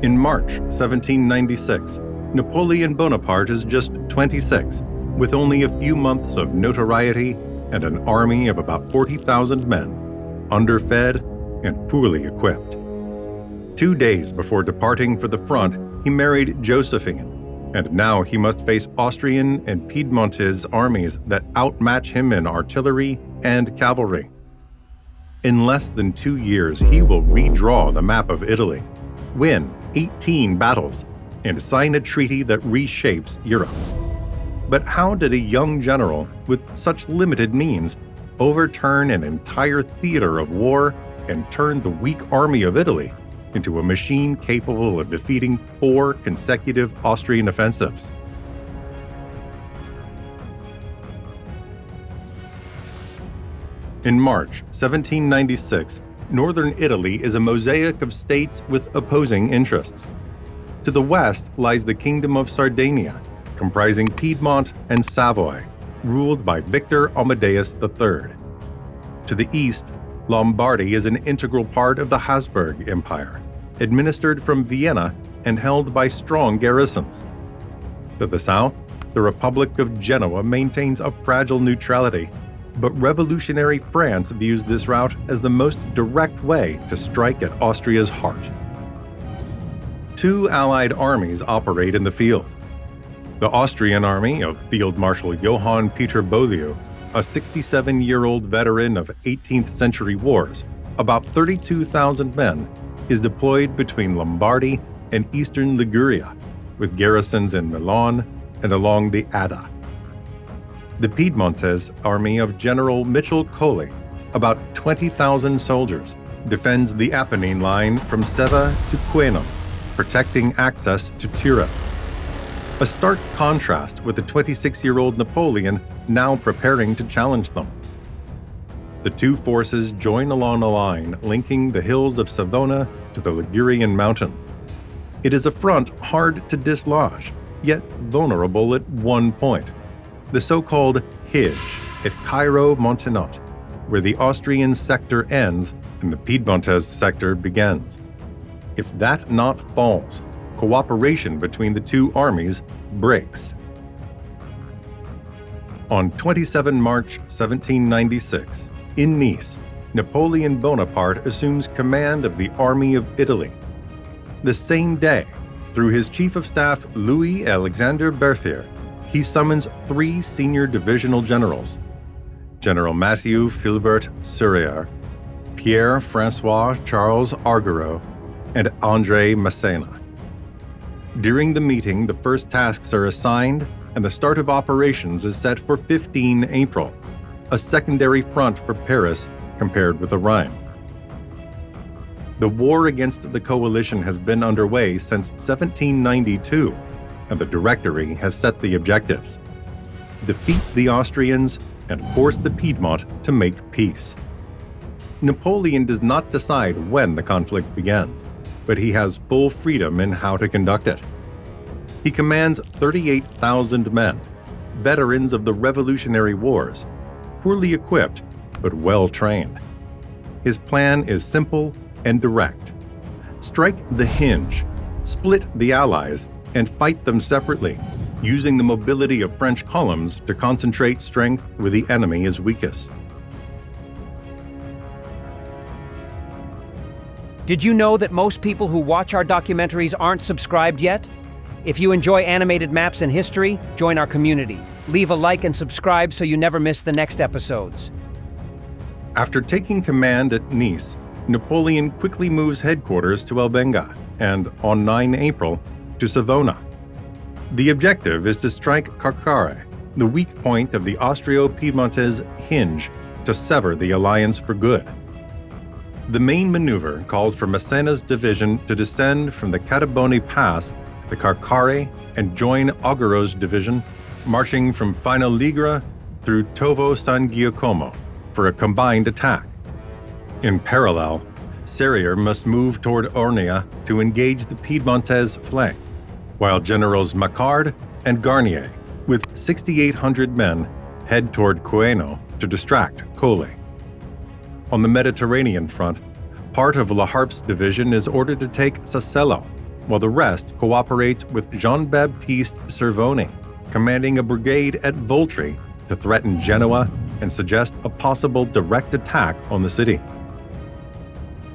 In March 1796, Napoleon Bonaparte is just 26, with only a few months of notoriety and an army of about 40,000 men, underfed and poorly equipped. 2 days before departing for the front, he married Josephine, and now he must face Austrian and Piedmontese armies that outmatch him in artillery and cavalry. In less than 2 years, he will redraw the map of Italy, win 18 battles, and sign a treaty that reshapes Europe. But how did a young general with such limited means overturn an entire theater of war and turn the weak army of Italy into a machine capable of defeating 4 consecutive Austrian offensives? In March 1796, northern Italy is a mosaic of states with opposing interests. To the west lies the Kingdom of Sardinia, comprising Piedmont and Savoy, ruled by Victor Amadeus III. To the east, Lombardy is an integral part of the Habsburg Empire, administered from Vienna and held by strong garrisons. To the south, the Republic of Genoa maintains a fragile neutrality, but revolutionary France views this route as the most direct way to strike at Austria's heart. 2 Allied armies operate in the field. The Austrian army of Field Marshal Johann Peter Beaulieu, a 67-year-old veteran of 18th century wars, about 32,000 men, is deployed between Lombardy and eastern Liguria, with garrisons in Milan and along the Adda. The Piedmontese army of General Mitchell Coley, about 20,000 soldiers, defends the Apennine line from Seva to Queno, protecting access to Turin. A stark contrast with the 26-year-old Napoleon now preparing to challenge them. The 2 forces join along a line linking the hills of Savona to the Ligurian mountains. It is a front hard to dislodge, yet vulnerable at one point, the so-called hinge at Cairo Montenotte, where the Austrian sector ends and the Piedmontese sector begins. If that knot falls, cooperation between the 2 armies breaks. On 27 March 1796, in Nice, Napoleon Bonaparte assumes command of the Army of Italy. The same day, through his Chief of Staff Louis-Alexandre Berthier, he summons 3 senior divisional generals: General Mathieu Philibert Serrurier, Pierre-François Charles Augereau, and André Massena. During the meeting, the first tasks are assigned, and the start of operations is set for 15 April, a secondary front for Paris compared with the Rhine. The war against the coalition has been underway since 1792, and the Directory has set the objectives: defeat the Austrians and force the Piedmont to make peace. Napoleon does not decide when the conflict begins, but he has full freedom in how to conduct it. He commands 38,000 men, veterans of the Revolutionary Wars, poorly equipped but well trained. His plan is simple and direct. Strike the hinge, split the Allies, and fight them separately, using the mobility of French columns to concentrate strength where the enemy is weakest. Did you know that most people who watch our documentaries aren't subscribed yet? If you enjoy animated maps and history, join our community. Leave a like and subscribe so you never miss the next episodes. After taking command at Nice, Napoleon quickly moves headquarters to Albenga and, on 9 April, to Savona. The objective is to strike Carcare, the weak point of the Austro-Piedmontese hinge, to sever the alliance for good. The main maneuver calls for Massena's division to descend from the Cataboni Pass to Carcare and join Augereau's division, marching from Fino Ligure through Tovo San Giacomo for a combined attack. In parallel, Serrurier must move toward Ornea to engage the Piedmontese flank, while Generals Macquard and Garnier, with 6,800 men, head toward Queno to distract Coley. On the Mediterranean front, part of La Harpe's division is ordered to take Sassello, while the rest cooperates with Jean-Baptiste Cervoni, commanding a brigade at Voltri to threaten Genoa and suggest a possible direct attack on the city.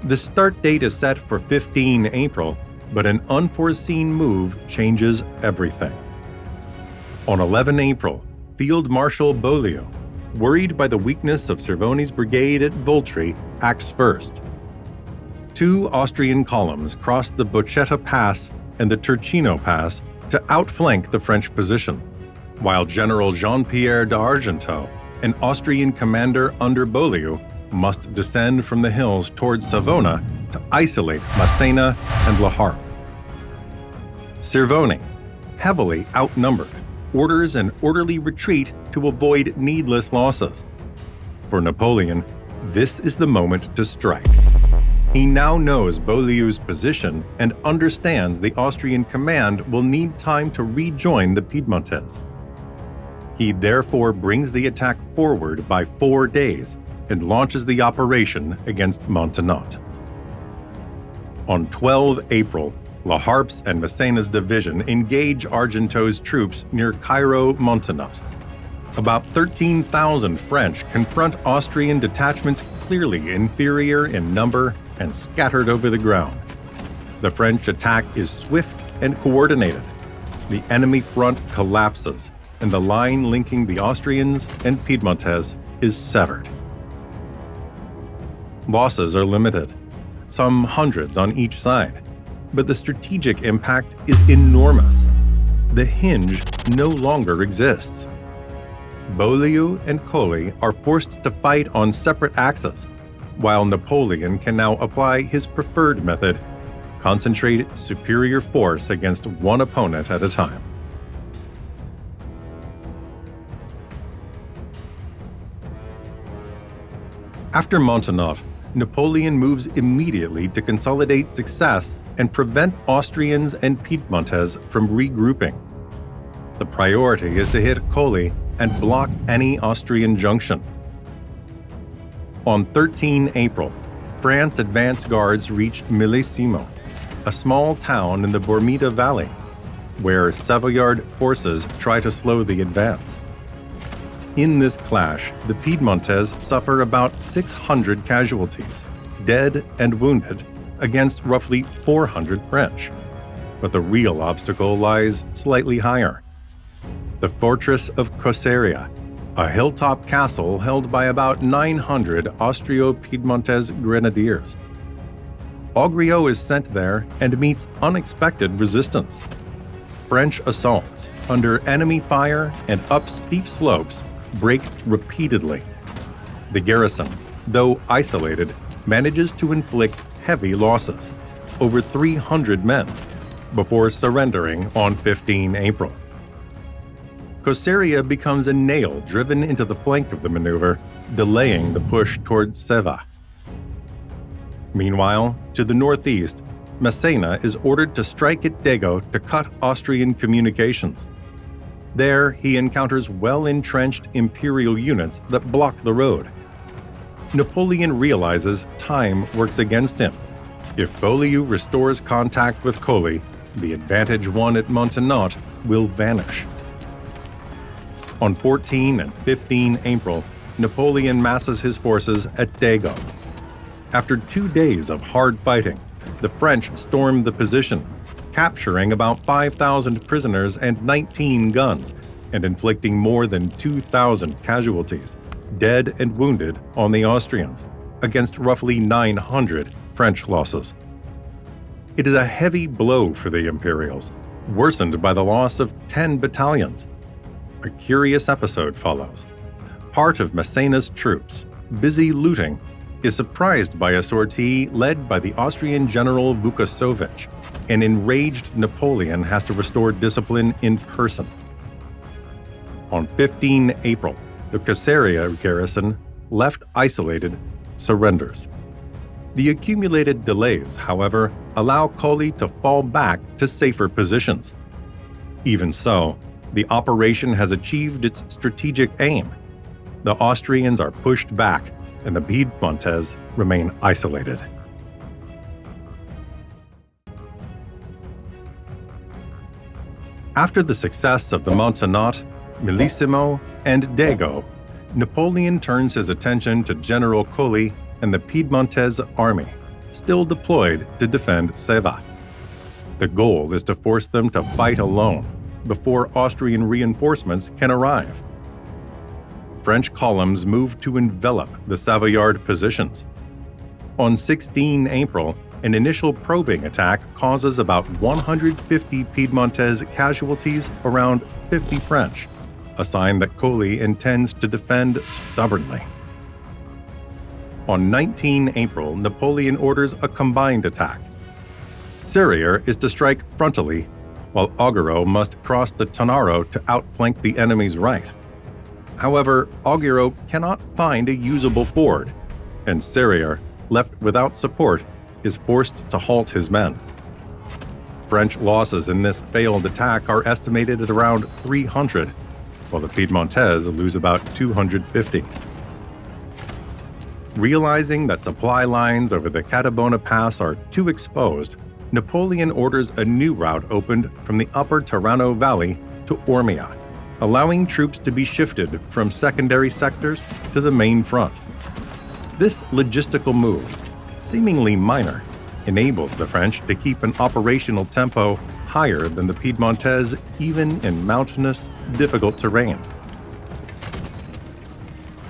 The start date is set for 15 April, but an unforeseen move changes everything. On 11 April, Field Marshal Beaulieu, worried by the weakness of Cervoni's brigade at Voltri, acts first. 2 Austrian columns cross the Bochetta Pass and the Turchino Pass to outflank the French position, while General Jean-Pierre d'Argenteau, an Austrian commander under Beaulieu, must descend from the hills towards Savona to isolate Massena and La Harpe. Cervoni, heavily outnumbered, orders an orderly retreat to avoid needless losses. For Napoleon, this is the moment to strike. He now knows Beaulieu's position and understands the Austrian command will need time to rejoin the Piedmontese. He therefore brings the attack forward by 4 days and launches the operation against Montenotte. On 12 April, La Harpe's and Massena's division engage Argenteau's troops near Cairo-Montenotte. About 13,000 French confront Austrian detachments clearly inferior in number and scattered over the ground. The French attack is swift and coordinated. The enemy front collapses, and the line linking the Austrians and Piedmontese is severed. Losses are limited, some hundreds on each side, but the strategic impact is enormous. The hinge no longer exists. Beaulieu and Colli are forced to fight on separate axes, while Napoleon can now apply his preferred method: concentrate superior force against one opponent at a time. After Montenotte, Napoleon moves immediately to consolidate success and prevent Austrians and Piedmontese from regrouping. The priority is to hit Colli and block any Austrian junction. On 13 April, France advance guards reach Millesimo, a small town in the Bormida Valley, where Savoyard forces try to slow the advance. In this clash, the Piedmontese suffer about 600 casualties, dead and wounded, against roughly 400 French. But the real obstacle lies slightly higher. The fortress of Cosseria, a hilltop castle held by about 900 Austro-Piedmontese grenadiers. Augereau is sent there and meets unexpected resistance. French assaults, under enemy fire and up steep slopes, break repeatedly. The garrison, though isolated, manages to inflict heavy losses, over 300 men, before surrendering on 15 April. Cosseria becomes a nail driven into the flank of the maneuver, delaying the push towards Seva. Meanwhile, to the northeast, Massena is ordered to strike at Dego to cut Austrian communications. There, he encounters well-entrenched imperial units that block the road. Napoleon realizes time works against him. If Beaulieu restores contact with Colli, the advantage won at Montenotte will vanish. On 14 and 15 April, Napoleon masses his forces at Dego. After 2 days of hard fighting, the French stormed the position, capturing about 5,000 prisoners and 19 guns, and inflicting more than 2,000 casualties, dead and wounded, on the Austrians, against roughly 900 French losses. It is a heavy blow for the Imperials, worsened by the loss of 10 battalions. A curious episode follows. Part of Massena's troops, busy looting, is surprised by a sortie led by the Austrian general Vukasovic. An enraged Napoleon has to restore discipline in person. On 15 April, the Cosseria garrison, left isolated, surrenders. The accumulated delays, however, allow Colli to fall back to safer positions. Even so, the operation has achieved its strategic aim. The Austrians are pushed back, and the Piedmontese remain isolated. After the success of the Montenotte, Millesimo, and Dago, Napoleon turns his attention to General Colli and the Piedmontese army, still deployed to defend Ceva. The goal is to force them to fight alone before Austrian reinforcements can arrive. French columns move to envelop the Savoyard positions. On 16 April, an initial probing attack causes about 150 Piedmontese casualties, around 50 French, a sign that Colli intends to defend stubbornly. On 19 April, Napoleon orders a combined attack. Serrier is to strike frontally, while Augereau must cross the Tonaro to outflank the enemy's right. However, Augereau cannot find a usable ford, and Serrier, left without support, is forced to halt his men. French losses in this failed attack are estimated at around 300, while the Piedmontese lose about 250. Realizing that supply lines over the Catabona Pass are too exposed, Napoleon orders a new route opened from the upper Terano Valley to Ormia, allowing troops to be shifted from secondary sectors to the main front. This logistical move, seemingly minor, enables the French to keep an operational tempo higher than the Piedmontese even in mountainous, difficult terrain.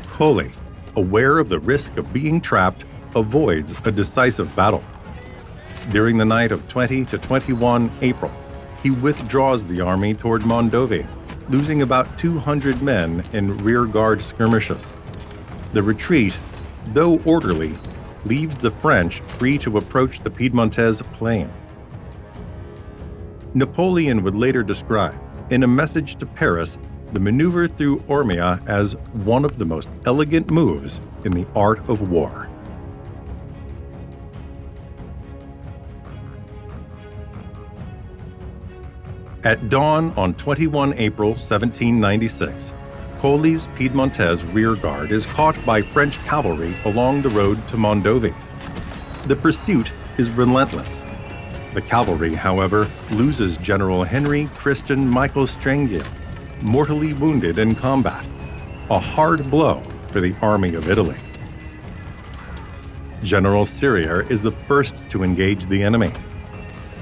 Colli, aware of the risk of being trapped, avoids a decisive battle. During the night of 20 to 21 April, he withdraws the army toward Mondovì, losing about 200 men in rearguard skirmishes. The retreat, though orderly, leaves the French free to approach the Piedmontese plain. Napoleon would later describe, in a message to Paris, the maneuver through Ormia as one of the most elegant moves in the art of war. At dawn on 21 April 1796, Colli's Piedmontese rearguard is caught by French cavalry along the road to Mondovì. The pursuit is relentless. The cavalry, however, loses General Henry Christian Michael Strangier, mortally wounded in combat, a hard blow for the Army of Italy. General Serrier is the first to engage the enemy.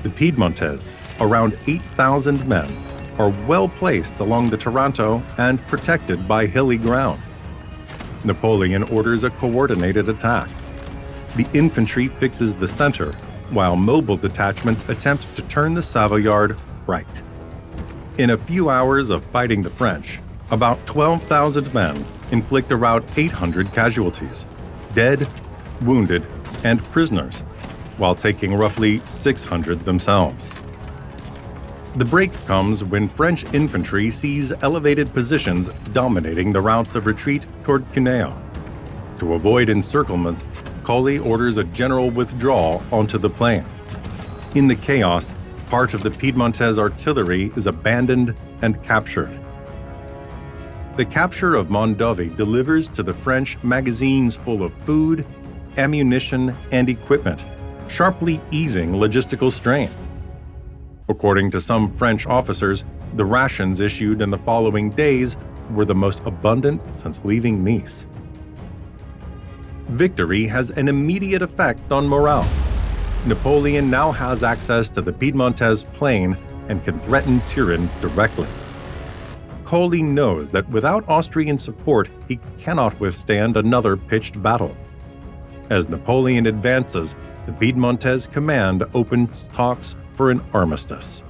The Piedmontese, around 8,000 men, are well placed along the Taranto and protected by hilly ground. Napoleon orders a coordinated attack. The infantry fixes the center, while mobile detachments attempt to turn the Savoyard right. In a few hours of fighting the French, about 12,000 men inflict around 800 casualties, dead, wounded, and prisoners, while taking roughly 600 themselves. The break comes when French infantry seize elevated positions dominating the routes of retreat toward Cuneo. To avoid encirclement, Colli orders a general withdrawal onto the plain. In the chaos, part of the Piedmontese artillery is abandoned and captured. The capture of Mondovì delivers to the French magazines full of food, ammunition, and equipment, sharply easing logistical strain. According to some French officers, the rations issued in the following days were the most abundant since leaving Nice. Victory has an immediate effect on morale. Napoleon now has access to the Piedmontese plain and can threaten Turin directly. Colli knows that without Austrian support, he cannot withstand another pitched battle. As Napoleon advances, the Piedmontese command opens talks for an armistice.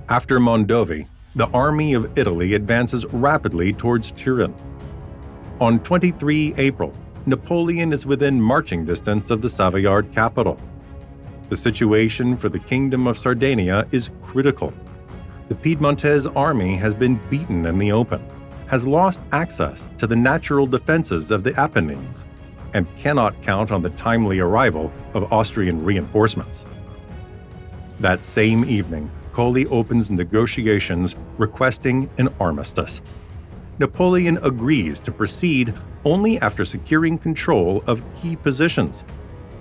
After Mondovì, the Army of Italy advances rapidly towards Turin. On 23 April, Napoleon is within marching distance of the Savoyard capital. The situation for the Kingdom of Sardinia is critical. The Piedmontese army has been beaten in the open, has lost access to the natural defenses of the Apennines, and cannot count on the timely arrival of Austrian reinforcements. That same evening, Colli opens negotiations requesting an armistice. Napoleon agrees to proceed only after securing control of key positions.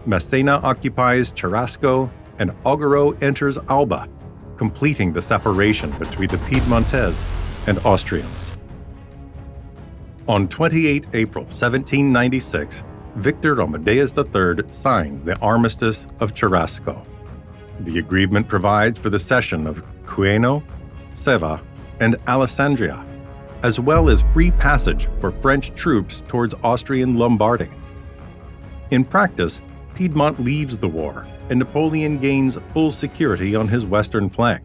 Messena occupies Cherasco, and Augereau enters Alba, completing the separation between the Piedmontese and Austrians. On 28 April 1796, Victor Amadeus III signs the Armistice of Cherasco. The agreement provides for the cession of Cueno, Seva, and Alessandria, as well as free passage for French troops towards Austrian Lombardy. In practice, Piedmont leaves the war, and Napoleon gains full security on his western flank.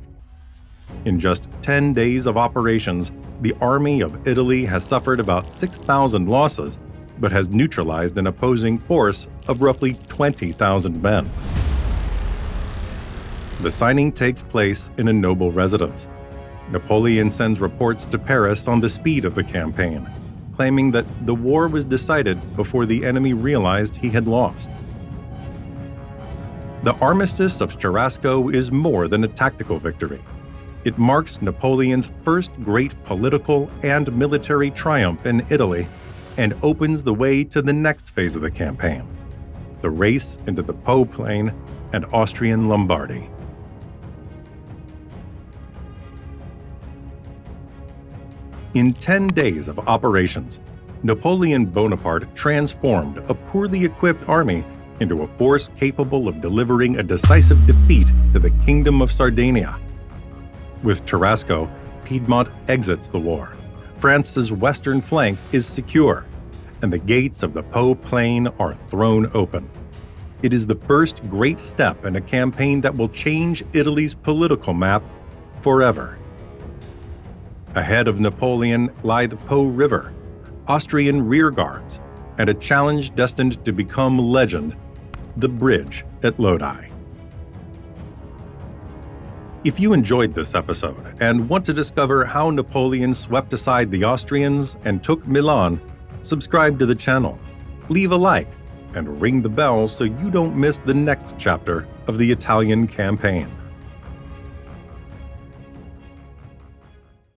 In just 10 days of operations, the Army of Italy has suffered about 6,000 losses, but has neutralized an opposing force of roughly 20,000 men. The signing takes place in a noble residence. Napoleon sends reports to Paris on the speed of the campaign, claiming that the war was decided before the enemy realized he had lost. The Armistice of Cherasco is more than a tactical victory. It marks Napoleon's first great political and military triumph in Italy and opens the way to the next phase of the campaign, the race into the Po Plain and Austrian Lombardy. In 10 days of operations, Napoleon Bonaparte transformed a poorly equipped army into a force capable of delivering a decisive defeat to the Kingdom of Sardinia. With Cherasco, Piedmont exits the war. France's western flank is secure, and the gates of the Po Plain are thrown open. It is the first great step in a campaign that will change Italy's political map forever. Ahead of Napoleon lie the Po River, Austrian rearguards, and a challenge destined to become legend, the bridge at Lodi. If you enjoyed this episode and want to discover how Napoleon swept aside the Austrians and took Milan, subscribe to the channel, leave a like, and ring the bell so you don't miss the next chapter of the Italian campaign.